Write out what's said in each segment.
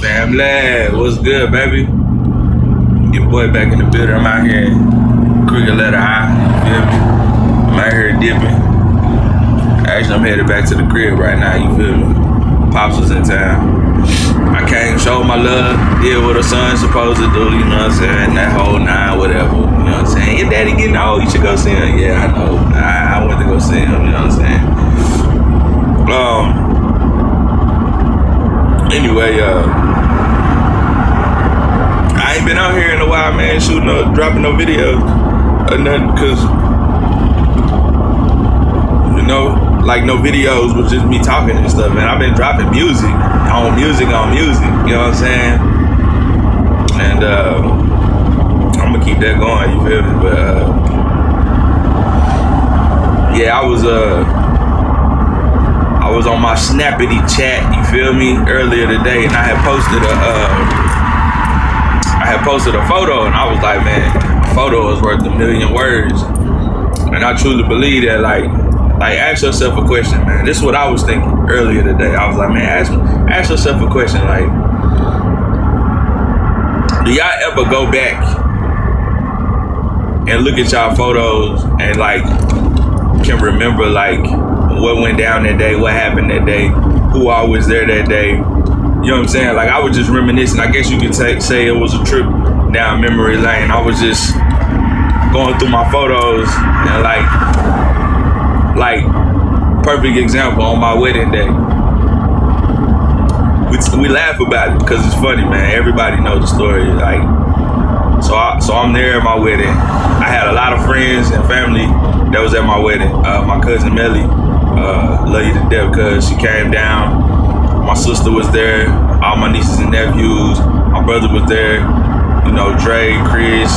Family, what's good, baby? Your boy back in the building. I'm out here in Cricket Letter High. You feel me? I'm out here dipping. Actually, I'm headed back to the crib right now. You feel me? Pops was in town. I came, showed my love, did what a son's supposed to do. You know what I'm saying? That whole nine, whatever. You know what I'm saying? Your daddy getting old. You should go see him. Yeah, I know. I went to go see him. You know what I'm saying? Anyway, I ain't been out here in a while, man, shooting up, dropping no videos or nothing, cause you know, like no videos was just me talking and stuff, man. I've been dropping music, you know what I'm saying? And I'm gonna keep that going, you feel me? But yeah, I was on my Snappity chat, you feel me, earlier today, and I had posted a photo, and I was like, man, a photo is worth a million words. And I truly believe that, like ask yourself a question, man. This is what I was thinking earlier today. I was like, man, ask yourself a question, like, do y'all ever go back and look at y'all photos and like can remember like what went down that day, what happened that day, who all was there that day? You know what I'm saying? Like, I was just reminiscing. I guess you could say it was a trip down memory lane. I was just going through my photos and like perfect example on my wedding day. We laugh about it because it's funny, man. Everybody knows the story. Like, so I'm there at my wedding. I had a lot of friends and family that was at my wedding. My cousin Melly, love you to death, cause she came down. My sister was there, all my nieces and nephews. My brother was there, you know, Dre, Chris,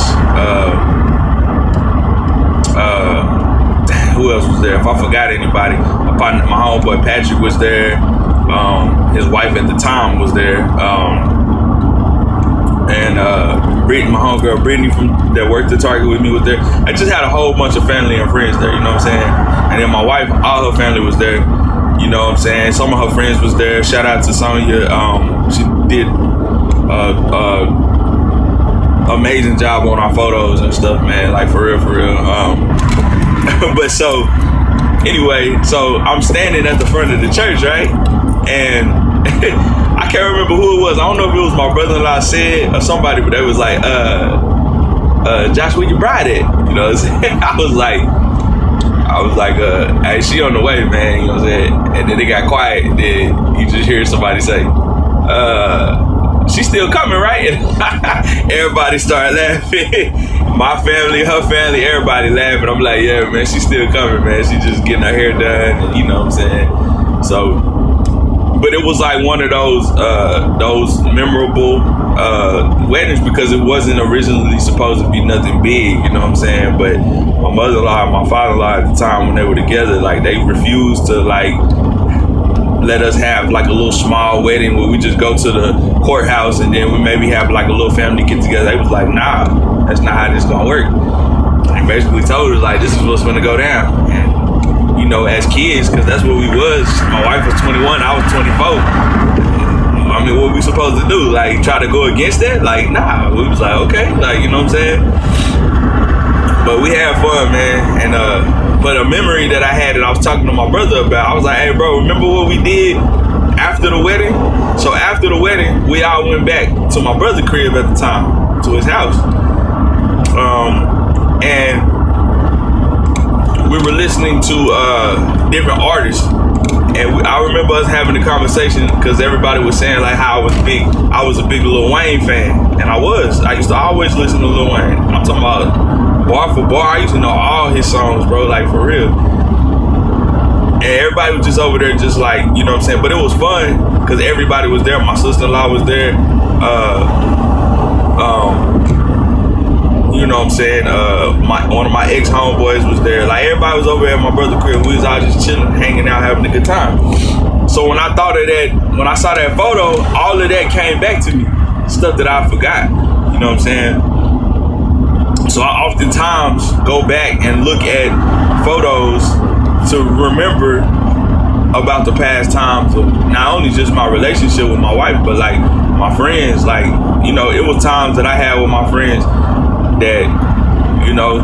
who else was there? If I forgot anybody, my homeboy Patrick was there. His wife at the time was there. And Brittany, my homegirl Brittany that worked at Target with me was there. I just had a whole bunch of family and friends there, you know what I'm saying? And then my wife, all her family was there. You know what I'm saying? Some of her friends was there. Shout out to Sonya. She did amazing job on our photos and stuff, man. Like, for real. But so, anyway, so I'm standing at the front of the church, right? And I can't remember who it was. I don't know if it was my brother-in-law said or somebody, but they was like, Josh, where your bride at? You know what I'm saying? I was like, hey, she on the way, man, you know what I'm saying? And then it got quiet, and then you just hear somebody say, she's still coming, right? And everybody started laughing. My family, her family, everybody laughing. I'm like, yeah, man, she's still coming, man. She just getting her hair done, and you know what I'm saying? So, but it was like one of those memorable weddings because it wasn't originally supposed to be nothing big, you know what I'm saying? But my mother-in-law and my father-in-law at the time when they were together, like, they refused to like let us have like a little small wedding where we just go to the courthouse and then we maybe have like a little family get together. They was like, nah, that's not how this gonna work. And basically told us like, this is what's gonna go down. And you know, as kids, because that's what we was. My wife was 21, I was 24. I mean, what we supposed to do? Like, try to go against that? Like, nah. We was like, okay, like, you know what I'm saying? But we had fun, man. And but a memory that I had that I was talking to my brother about, I was like, hey, bro, remember what we did after the wedding? So after the wedding, we all went back to my brother's crib at the time, to his house. And we were listening to different artists, and I remember us having a conversation because everybody was saying like how I was a big Lil Wayne fan, and I used to always listen to Lil Wayne. I'm talking about bar for bar. I used to know all his songs, bro, like for real. And everybody was just over there just like, you know what I'm saying? But it was fun because everybody was there. My sister-in-law was there. You know what I'm saying? One of my ex-homeboys was there. Like, everybody was over at my brother's crib. We was all just chilling, hanging out, having a good time. So when I thought of that, when I saw that photo, all of that came back to me. Stuff that I forgot. You know what I'm saying? So I oftentimes go back and look at photos to remember about the past times of not only just my relationship with my wife, but like my friends. Like, you know, it was times that I had with my friends that, you know,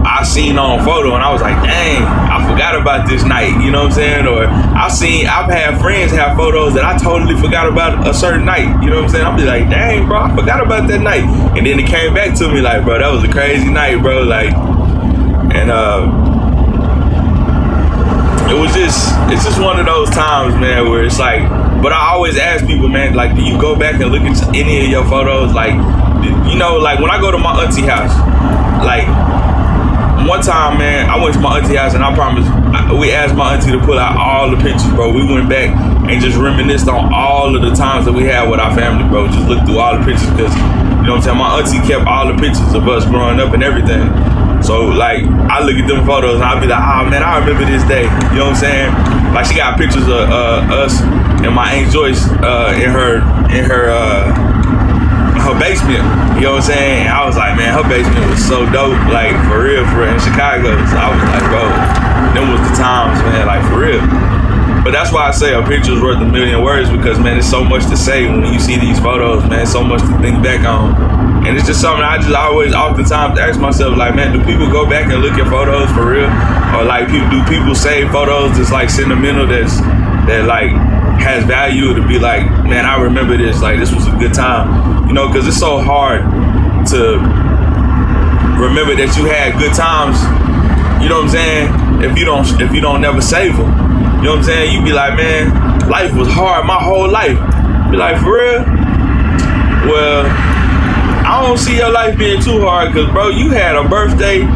I seen on photo and I was like, dang, I forgot about this night, you know what I'm saying? Or I've had friends have photos that I totally forgot about a certain night, you know what I'm saying? I'll be like, dang, bro, I forgot about that night. And then it came back to me like, bro, that was a crazy night, bro. Like, and it's just one of those times, man, where it's like, but I always ask people, man, like, do you go back and look at any of your photos? Like, you know, like when I go to my auntie house, like, one time, man, I went to my auntie house and I promised, we asked my auntie to pull out all the pictures, bro. We went back and just reminisced on all of the times that we had with our family, bro. Just looked through all the pictures because, you know what I'm saying, my auntie kept all the pictures of us growing up and everything. So, like, I look at them photos and I'll be like, oh, man, I remember this day. You know what I'm saying? Like, she got pictures of us and my Aunt Joyce in her basement, you know what I'm saying? I was like, man, her basement was so dope, like, for real, in Chicago. So I was like, bro, them was the times, man, like, for real. But that's why I say a picture's worth a million words, because, man, there's so much to say when you see these photos, man, so much to think back on. And it's just something I just always, oftentimes, ask myself, like, man, do people go back and look at photos for real? Or, like, do people save photos that's, like, sentimental, that like, has value to be like, man, I remember this, like, this was a good time, you know, because it's so hard to remember that you had good times, you know what I'm saying, if you don't never save them, you know what I'm saying. You be like, man, life was hard my whole life. Be like, for real? Well, I don't see your life being too hard, because, bro, you had a birthday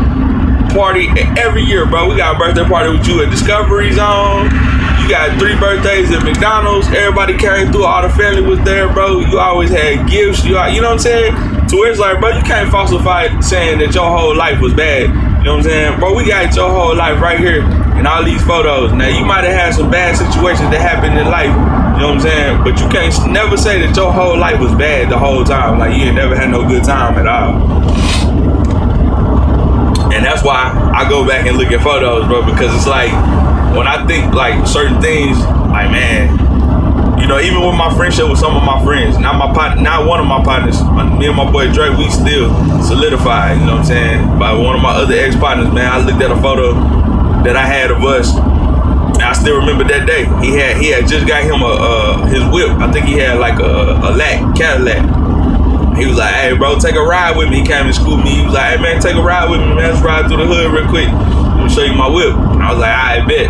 party every year, bro. We got a birthday party with you at Discovery Zone. You got 3 birthdays at McDonald's. Everybody came through. All the family was there, bro. You always had gifts. You know what I'm saying? To where it's like, bro, you can't falsify saying that your whole life was bad. You know what I'm saying? Bro, we got your whole life right here in all these photos. Now, you might have had some bad situations that happened in life. You know what I'm saying? But you can't never say that your whole life was bad the whole time. Like, you ain't never had no good time at all. And that's why I go back and look at photos, bro, because it's like, when I think, like, certain things, like, man, you know, even with my friendship with some of my friends, not one of my partners, me and my boy Drake, we still solidified, you know what I'm saying? By one of my other ex-partners, man, I looked at a photo that I had of us, and I still remember that day. He had just got him his whip. I think he had like a Cadillac. He was like, hey, bro, take a ride with me. He came to school me. He was like, hey, man, take a ride with me, man. Let's ride through the hood real quick. Let me show you my whip. And I was like, I bet.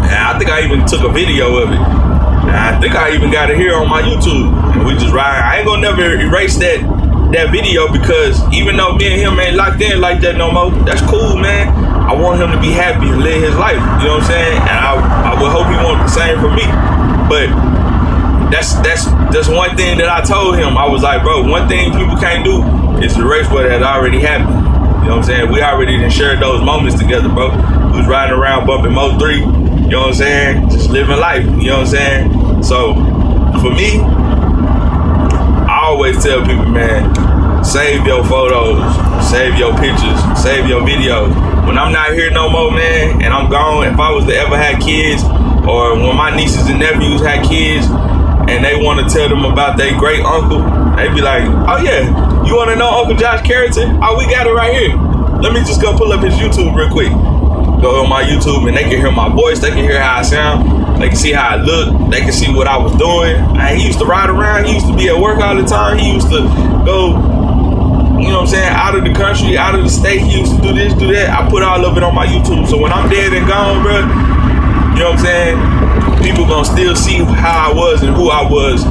And I think I even took a video of it. And I think I even got it here on my YouTube. And we just ride. I ain't gonna never erase that video, because even though me and him ain't locked in like that no more, that's cool, man. I want him to be happy and live his life. You know what I'm saying? And I would hope he wants the same for me. But that's one thing that I told him. I was like, bro, one thing people can't do is erase what had already happened. You know what I'm saying? We already done shared those moments together, bro. We was riding around bumping Mo 3, you know what I'm saying? Just living life, you know what I'm saying? So, for me, I always tell people, man, save your photos, save your pictures, save your videos. When I'm not here no more, man, and I'm gone, if I was to ever have kids, or when my nieces and nephews had kids, and they want to tell them about their great uncle, they be like, oh yeah, you want to know Uncle Josh Carrington? Oh, we got it right here. Let me just go pull up his YouTube real quick. Go on my YouTube and they can hear my voice, they can hear how I sound, they can see how I look, they can see what I was doing. He used to ride around, he used to be at work all the time, he used to go, you know what I'm saying, out of the country, out of the state, he used to do this, do that. I put all of it on my YouTube, so when I'm dead and gone, bro, you know what I'm saying, people gonna still see how I was and who I was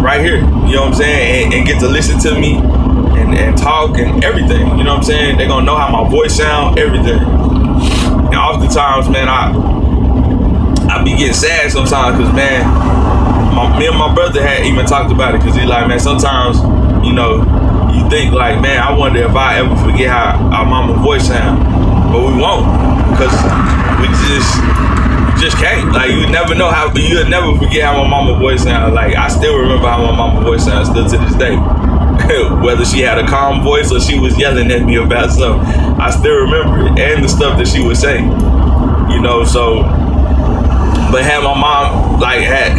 right here, you know what I'm saying, and get to listen to me and talk and everything, you know what I'm saying. They're gonna know how my voice sound, everything. And oftentimes, man, I be getting sad sometimes, because, man, me and my brother had even talked about it, because he's like, man, sometimes, you know, you think like, man, I wonder if I ever forget how our mama's voice sound, but we won't, because we just can't. Like, you never know how, you'll never forget how my mama's voice sounds. Like, I still remember how my mama's voice sounds still to this day. Whether she had a calm voice or she was yelling at me about something, I still remember it, and the stuff that she would say. You know, so But had my mom, like, had